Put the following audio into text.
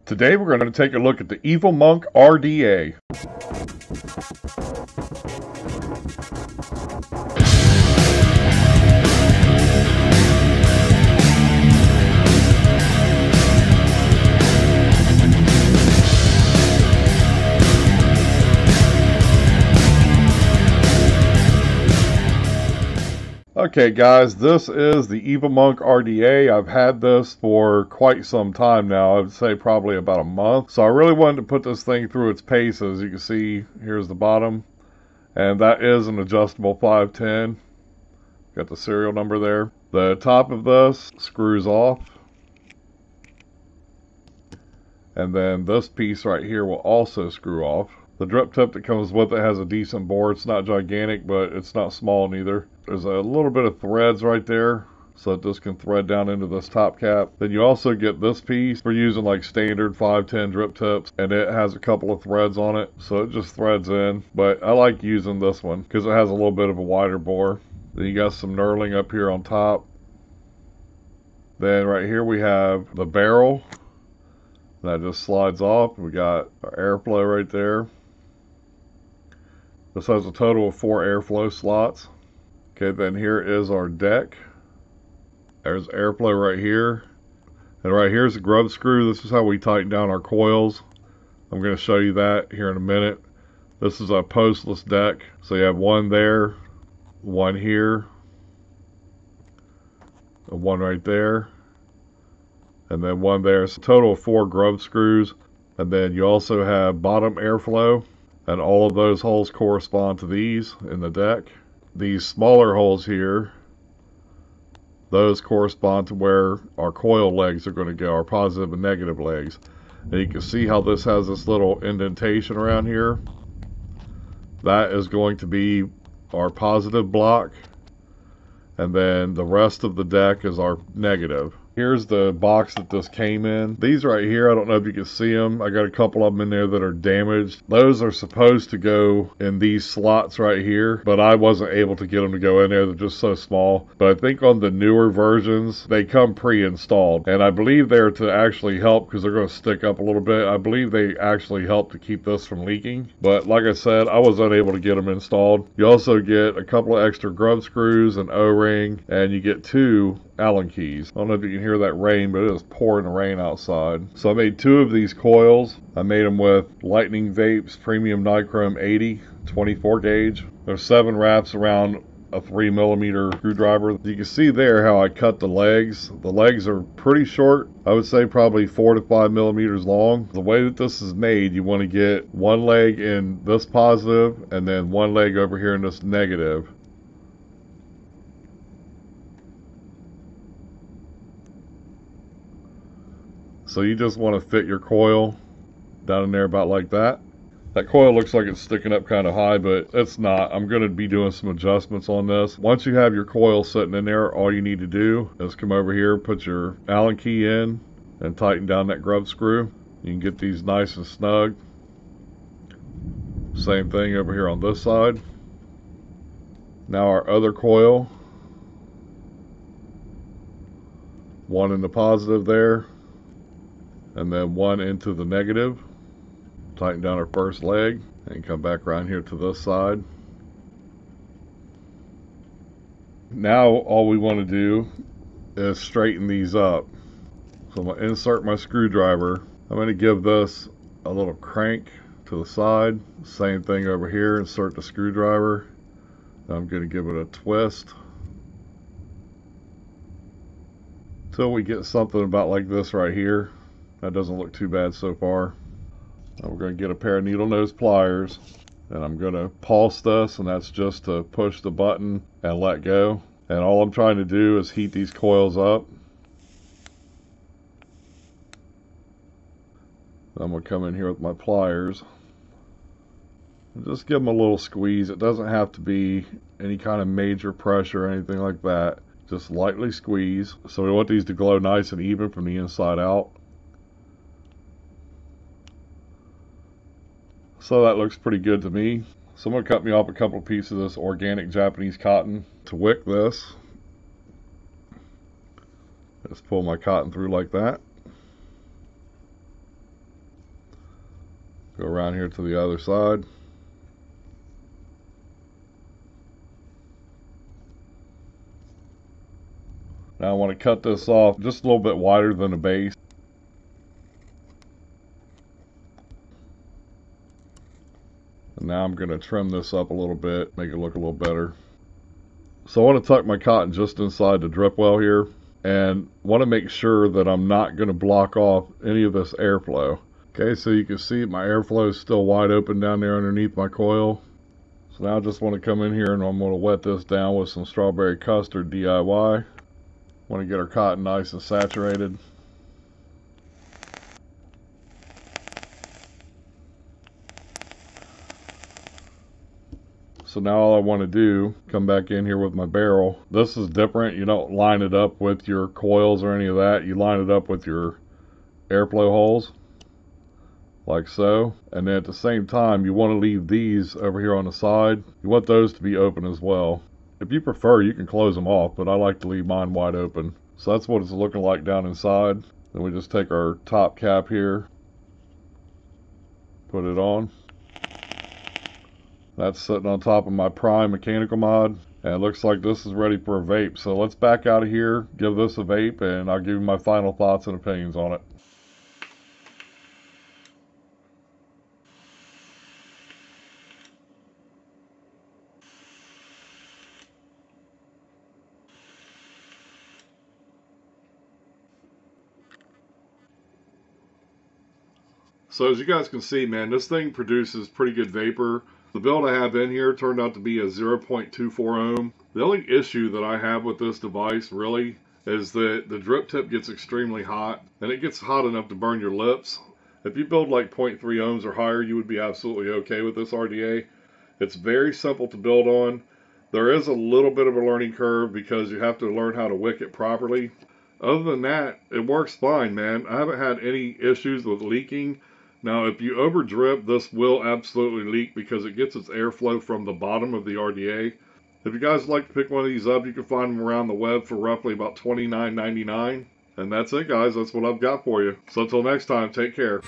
Today we're going to take a look at the Evil Monk RDA. Okay guys, this is the Evil Monk RDA. I've had this for quite some time now. I would say probably about a month. So I really wanted to put this thing through its paces. You can see here's the bottom. And that is an adjustable 510. Got the serial number there. The top of this screws off. And then this piece right here will also screw off. The drip tip that comes with it has a decent bore. It's not gigantic, but it's not small neither. There's a little bit of threads right there, so that this can thread down into this top cap. Then you also get this piece for using like standard 510 drip tips, and it has a couple of threads on it, so it just threads in. But I like using this one because it has a little bit of a wider bore. Then you got some knurling up here on top. Then right here we have the barrel. That just slides off. We got our airflow right there. This has a total of 4 airflow slots. Okay, then here is our deck. There's airflow right here. And right here's the grub screw. This is how we tighten down our coils. I'm going to show you that here in a minute. This is a postless deck. So you have one there, one here, and one right there, and then one there. It's a total of 4 grub screws. And then you also have bottom airflow. And all of those holes correspond to these in the deck. These smaller holes here, those correspond to where our coil legs are going to go, our positive and negative legs. And you can see how this has this little indentation around here. That is going to be our positive block. And then the rest of the deck is our negative. Here's the box that this came in. These right here, I don't know if you can see them. I got a couple of them in there that are damaged. Those are supposed to go in these slots right here, but I wasn't able to get them to go in there. They're just so small. But I think on the newer versions, they come pre-installed. And I believe they're to actually help because they're going to stick up a little bit. I believe they actually help to keep this from leaking. But like I said, I was unable to get them installed. You also get a couple of extra grub screws, an O-ring, and you get 2 Allen keys. I don't know if you can hear that rain, but it is pouring rain outside. So I made 2 of these coils. I made them with Lightning Vapes Premium Nichrome 80 24 gauge. There's 7 wraps around a 3mm screwdriver. You can see there how I cut the legs. The legs are pretty short. I would say probably 4 to 5mm long. The way that this is made, you want to get one leg in this positive and then one leg over here in this negative. So you just want to fit your coil down in there about like that. That coil looks like it's sticking up kind of high, but it's not. I'm going to be doing some adjustments on this. Once you have your coil sitting in there, all you need to do is come over here, put your Allen key in, and tighten down that grub screw. You can get these nice and snug. Same thing over here on this side. Now our other coil. One in the positive there. And then one into the negative. Tighten down our first leg and come back around here to this side. Now all we want to do is straighten these up. So I'm going to insert my screwdriver. I'm going to give this a little crank to the side. Same thing over here, insert the screwdriver. I'm going to give it a twist until we get something about like this right here. That doesn't look too bad so far. Now we're going to get a pair of needle nose pliers, and I'm going to pulse this, and that's just to push the button and let go. And all I'm trying to do is heat these coils up. I'm going to come in here with my pliers and just give them a little squeeze. It doesn't have to be any kind of major pressure or anything like that. Just lightly squeeze. So we want these to glow nice and even from the inside out. So that looks pretty good to me. So I'm going to cut me off a couple of pieces of this organic Japanese cotton to wick this. Just pull my cotton through like that. Go around here to the other side. Now I want to cut this off just a little bit wider than the base. And now I'm going to trim this up a little bit, make it look a little better. So I want to tuck my cotton just inside the drip well here, and want to make sure that I'm not going to block off any of this airflow. Okay, so you can see my airflow is still wide open down there underneath my coil. So now I just want to come in here and I'm going to wet this down with some strawberry custard DIY. Want to get our cotton nice and saturated. So now all I want to do, come back in here with my barrel. This is different. You don't line it up with your coils or any of that. You line it up with your airflow holes, like so. And then at the same time, you want to leave these over here on the side. You want those to be open as well. If you prefer, you can close them off, but I like to leave mine wide open. So that's what it's looking like down inside. Then we just take our top cap here, put it on. That's sitting on top of my prime mechanical mod, and it looks like this is ready for a vape. So let's back out of here, give this a vape, and I'll give you my final thoughts and opinions on it. So as you guys can see, man, this thing produces pretty good vapor. The build I have in here turned out to be a 0.24 ohm. The only issue that I have with this device really is that the drip tip gets extremely hot, and it gets hot enough to burn your lips. If you build like 0.3 ohms or higher, you would be absolutely okay with this RDA. It's very simple to build on. There is a little bit of a learning curve because you have to learn how to wick it properly. Other than that, it works fine, man. I haven't had any issues with leaking. Now, if you over drip, this will absolutely leak because it gets its airflow from the bottom of the RDA. If you guys would like to pick one of these up, you can find them around the web for roughly about $29.99. And that's it, guys. That's what I've got for you. So until next time, take care.